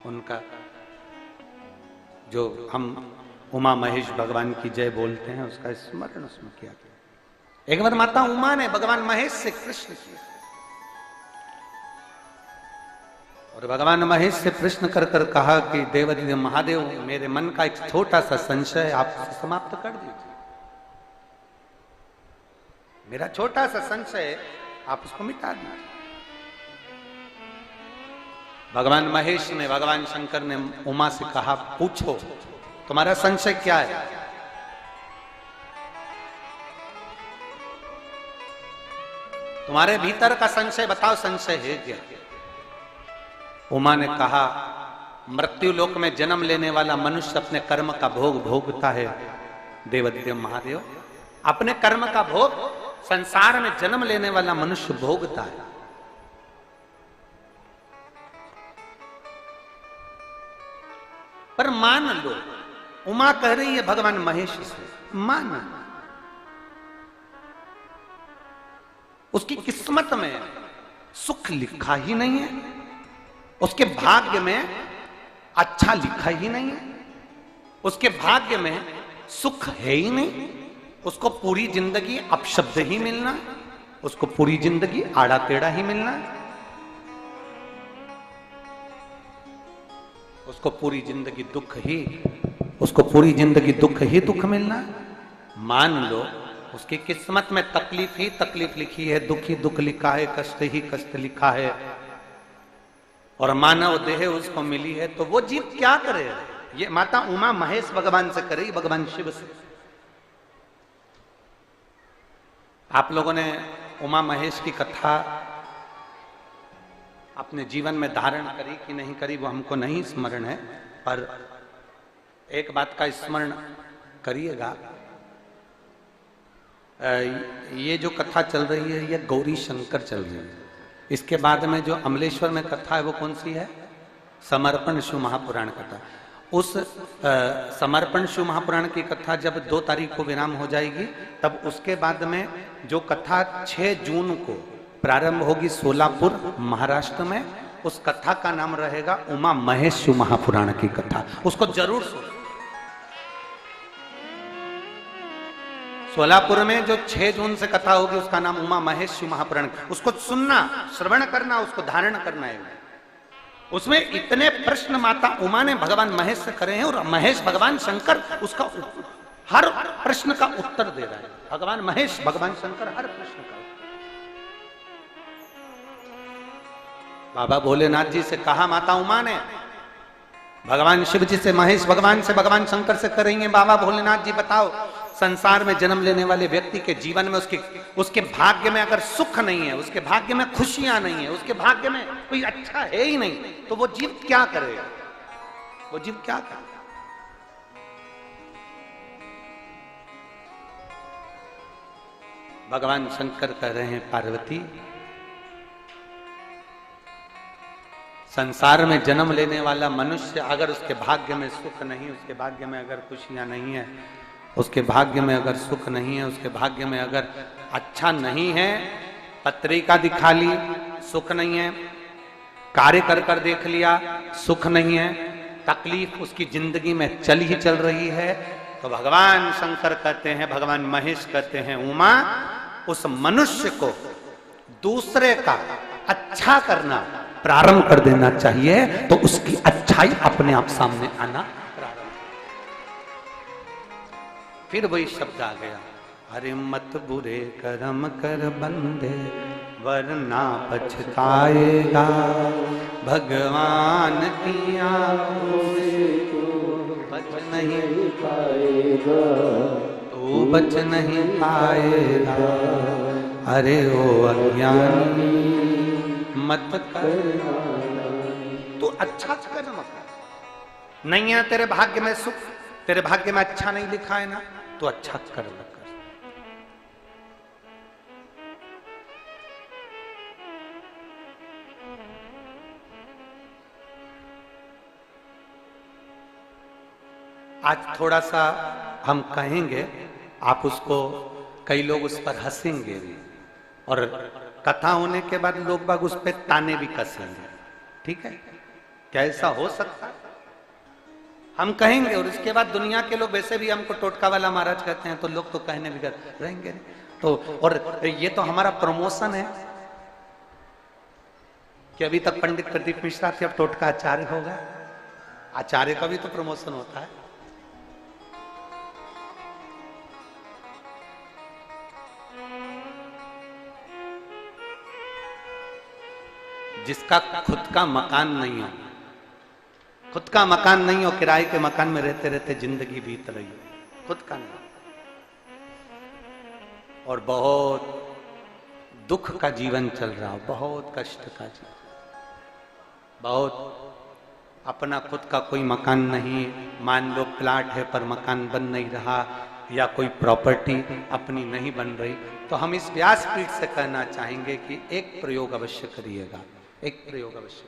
उनका जो हम उमा महेश भगवान की जय बोलते हैं उसका स्मरण उसमें किया गया। एक बार माता उमा ने भगवान महेश से कृष्ण किया और भगवान महेश से प्रश्न कर कर कहा कि देवाधिदेव महादेव, मेरे मन का एक छोटा सा संशय आप समाप्त कर दीजिए। मेरा छोटा सा संशय आप उसको मिटा दीजिए। भगवान महेश ने, भगवान शंकर ने उमा से कहा, पूछो तुम्हारा संशय क्या है? तुम्हारे भीतर का संशय बताओ, संशय है क्या? उमा ने कहा, मृत्यु लोक में जन्म लेने वाला मनुष्य अपने कर्म का भोग भोगता है देवाधिदेव महादेव। अपने कर्म का भोग संसार में जन्म लेने वाला मनुष्य भोगता है। पर मान लो, उमा कह रही है भगवान महेश से, मान उसकी किस्मत में सुख लिखा ही नहीं है, उसके भाग्य में अच्छा लिखा ही नहीं है, उसके भाग्य में सुख है ही नहीं। उसको पूरी जिंदगी अपशब्द ही मिलना है, उसको पूरी जिंदगी आड़ा टेढ़ा ही मिलना है, उसको पूरी जिंदगी दुख ही, उसको पूरी जिंदगी दुख ही दुख मिलना है। मान लो उसकी किस्मत में तकलीफ ही तकलीफ लिखी है, दुख ही दुख लिखा है, कष्ट ही कष्ट लिखा है, और मानव देह उसको मिली है, तो वो जीव क्या करे? ये माता उमा महेश भगवान से करे, भगवान शिव से। आप लोगों ने उमा महेश की कथा अपने जीवन में धारण करी कि नहीं करी वो हमको नहीं स्मरण है, पर एक बात का स्मरण करिएगा, ये जो कथा चल रही है ये गौरी शंकर चल रही है। इसके बाद में जो अमलेश्वर में कथा है वो कौन सी है? समर्पण शिव महापुराण कथा। उस समर्पण शिव महापुराण की कथा जब 2 तारीख को विराम हो जाएगी, तब उसके बाद में जो कथा 6 जून को प्रारंभ होगी सोलापुर महाराष्ट्र में, उस कथा का नाम रहेगा उमा महेश शिव महापुराण की कथा। उसको जरूर सुनो। सोलापुर में जो 6 जून से कथा होगी उसका नाम उमा महेश शिव महापुराण। उसको सुनना, श्रवण करना, उसको धारण करना है। उसमें इतने प्रश्न माता उमा ने भगवान महेश से करे हैं और महेश भगवान शंकर उसका हर प्रश्न का उत्तर दे रहा है। भगवान महेश भगवान शंकर हर प्रश्न का। बाबा भोलेनाथ जी से कहा माता उमा ने, भगवान शिव जी से महेश भगवान से भगवान शंकर से करेंगे, बाबा भोलेनाथ जी बताओ, संसार में जन्म लेने वाले व्यक्ति के जीवन में उसके भाग्य में अगर सुख नहीं है, उसके भाग्य में खुशियां नहीं है, उसके भाग्य में कोई अच्छा है ही नहीं, तो वो जीव क्या करेगा? वो जीव क्या करेगा? भगवान शंकर कह रहे हैं, पार्वती, संसार में जन्म लेने वाला मनुष्य अगर उसके भाग्य में सुख नहीं, उसके भाग्य में अगर खुशियां नहीं है, उसके भाग्य में अगर सुख नहीं है, उसके भाग्य में अगर अच्छा नहीं है, पत्रिका दिखा ली सुख नहीं है, कार्य कर कर देख लिया सुख नहीं है, तकलीफ उसकी जिंदगी में चल ही चल रही है, तो भगवान शंकर कहते हैं, भगवान महेश कहते हैं, उमा, उस मनुष्य को दूसरे का अच्छा करना प्रारंभ कर देना चाहिए, तो उसकी अच्छाई अपने आप सामने आना प्रारंभ। फिर वही शब्द आ गया, अरे मत बुरे कर्म कर बंदे वरना पछताएगा, भगवान की आंखों से बच नहीं पाएगा, तू बच नहीं पाएगा, अरे ओ अज्ञानी मत करना, तू अच्छा कर्म कर। नहीं है तेरे भाग्य में सुख, तेरे भाग्य में अच्छा नहीं लिखा है ना, तो अच्छा कर्म कर। आज थोड़ा सा हम कहेंगे, आप उसको, कई लोग उस पर हंसेंगे भी, और कथा होने के बाद लोग बाग उस पर ताने भी कसेंगे, ठीक है? क्या ऐसा हो सकता है? हम कहेंगे और उसके बाद दुनिया के लोग वैसे भी हमको टोटका वाला महाराज कहते हैं, तो लोग तो कहने भी रहेंगे नहीं। तो और ये तो हमारा प्रमोशन है कि अभी तक पंडित प्रदीप मिश्रा थे, अब टोटका आचार्य होगा। आचार्य का भी तो प्रमोशन होता है। जिसका खुद का मकान नहीं हो, खुद का मकान नहीं हो, किराए के मकान में रहते रहते जिंदगी बीत रही हो, खुद का नहीं, और बहुत दुख का जीवन चल रहा हो, बहुत कष्ट का जीवन, बहुत अपना खुद का कोई मकान नहीं, मान लो प्लाट है पर मकान बन नहीं रहा, या कोई प्रॉपर्टी अपनी नहीं बन रही, तो हम इस व्यासपीठ से कहना चाहेंगे कि एक प्रयोग अवश्य करिएगा, एक प्रयोग अवश्य।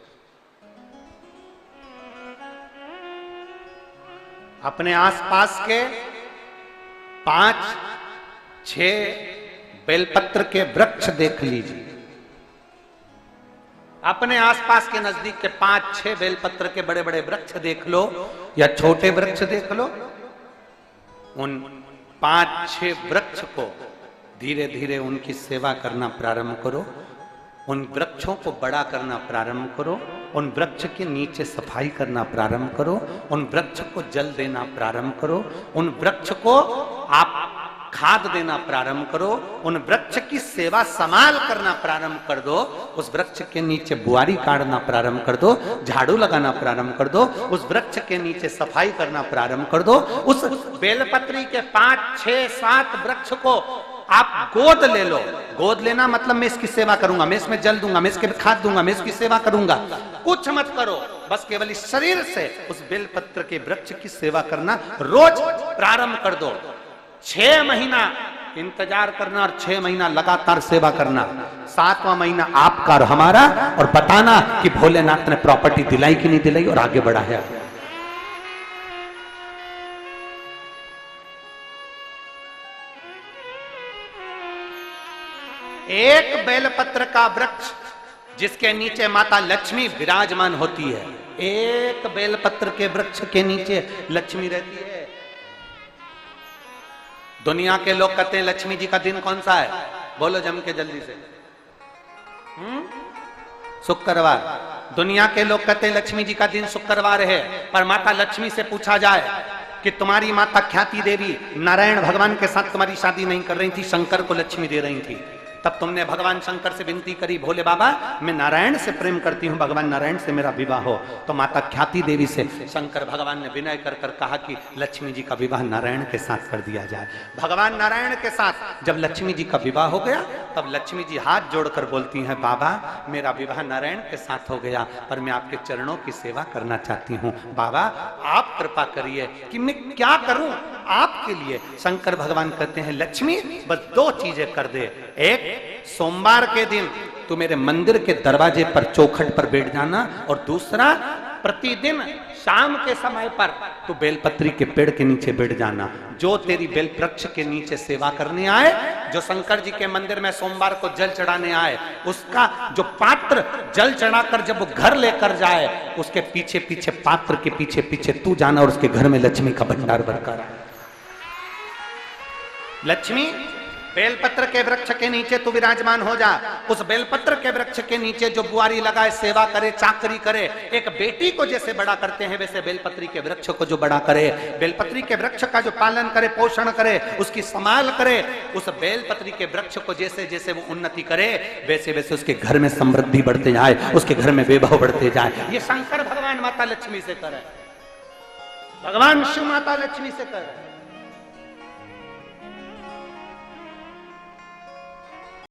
अपने आसपास के 5-6 बेलपत्र के वृक्ष देख लीजिए, अपने आसपास के नजदीक के 5-6 बेलपत्र के बड़े बड़े वृक्ष देख लो या छोटे वृक्ष देख लो, उन 5-6 वृक्ष को धीरे धीरे उनकी सेवा करना प्रारंभ करो, उन वृक्षों को बड़ा करना प्रारंभ करो, उन वृक्ष के नीचे सफाई करना प्रारंभ करो, उन वृक्ष को जल देना प्रारंभ करो, उन वृक्ष को आप खाद देना प्रारंभ करो, उन वृक्ष की सेवा संभाल करना प्रारंभ कर दो, उस वृक्ष के नीचे बुआरी काटना प्रारंभ कर दो, झाड़ू लगाना प्रारंभ कर दो, उस वृक्ष के नीचे सफाई करना प्रारंभ कर दो, उस बेलपत्री के 5-6-7 वृक्ष को आप गोद ले लो। गोद लेना मतलब मैं इसकी सेवा करूंगा, मैं इसमें जल दूंगा, मैं इसके खाद दूंगा, मैं इसकी सेवा करूंगा, कुछ मत करो, बस केवल इस शरीर से उस बेलपत्र के वृक्ष की सेवा करना रोज प्रारंभ कर दो। 6 महीना इंतजार करना और 6 महीना लगातार सेवा करना, 7वां महीना आपका और हमारा, और बताना कि भोलेनाथ ने प्रॉपर्टी दिलाई कि नहीं दिलाई और आगे बढ़ाया। एक बेलपत्र का वृक्ष जिसके नीचे माता लक्ष्मी विराजमान होती है, एक बेलपत्र के वृक्ष के नीचे लक्ष्मी रहती है। दुनिया के लोग कहते हैं लक्ष्मी जी का दिन कौन सा है, बोलो जम के जल्दी से। शुक्रवार। दुनिया के लोग कहते हैं लक्ष्मी जी का दिन शुक्रवार है, पर माता लक्ष्मी से पूछा जाए कि तुम्हारी माता ख्याति देवी नारायण भगवान के साथ तुम्हारी शादी नहीं कर रही थी, शंकर को लक्ष्मी दे रही थी, तब तुमने भगवान शंकर से विनती करी, भोले बाबा मैं नारायण से प्रेम करती हूँ, भगवान नारायण से मेरा विवाह हो। तो माता ख्याति देवी से शंकर भगवान ने विनय कर कर कहा कि लक्ष्मी जी का विवाह नारायण के साथ कर दिया जाए। भगवान नारायण के साथ जब लक्ष्मी जी का विवाह हो गया, तब लक्ष्मी जी हाथ जोड़कर बोलती हैं, बाबा मेरा विवाह नारायण के साथ हो गया, पर मैं आपके चरणों की सेवा करना चाहती हूँ, बाबा आप कृपा करिए कि मैं क्या करूं आपके लिए। शंकर भगवान कहते हैं, लक्ष्मी बस 2 चीजें कर दे, एक सोमवार के दिन तू मेरे मंदिर के दरवाजे पर चौखट पर बैठ जाना, और दूसरा प्रतिदिन शाम के समय पर तू बेलपत्री के पेड़ के नीचे बैठ जाना। जो तेरी बेल वृक्ष के नीचे सेवा करने आए, जो शंकर जी के मंदिर में सोमवार को जल चढ़ाने आए, उसका जो पात्र जल चढ़ाकर जब वो घर लेकर जाए, उसके पीछे पीछे पात्र के पीछे पीछे तू जाना, और उसके घर में लक्ष्मी का भंडार भरकर आए। लक्ष्मी बेलपत्र के वृक्ष के नीचे तू विराजमान हो जा, उस बेलपत्र के वृक्ष के नीचे जो बुआरी लगाए, सेवा करे, चाकरी करे, एक बेटी को जैसे बड़ा करते हैं वैसे बेलपत्री के वृक्ष को जो बड़ा करे, बेलपत्री के वृक्ष का जो पालन करे, पोषण करे, उसकी संभाल करे, उस बेलपत्री के वृक्ष को जैसे जैसे वो उन्नति करे, वैसे वैसे उसके घर में समृद्धि बढ़ते जाए, उसके घर में वैभव बढ़ते जाए। ये शंकर भगवान माता लक्ष्मी से करे, भगवान शिव माता लक्ष्मी से करे।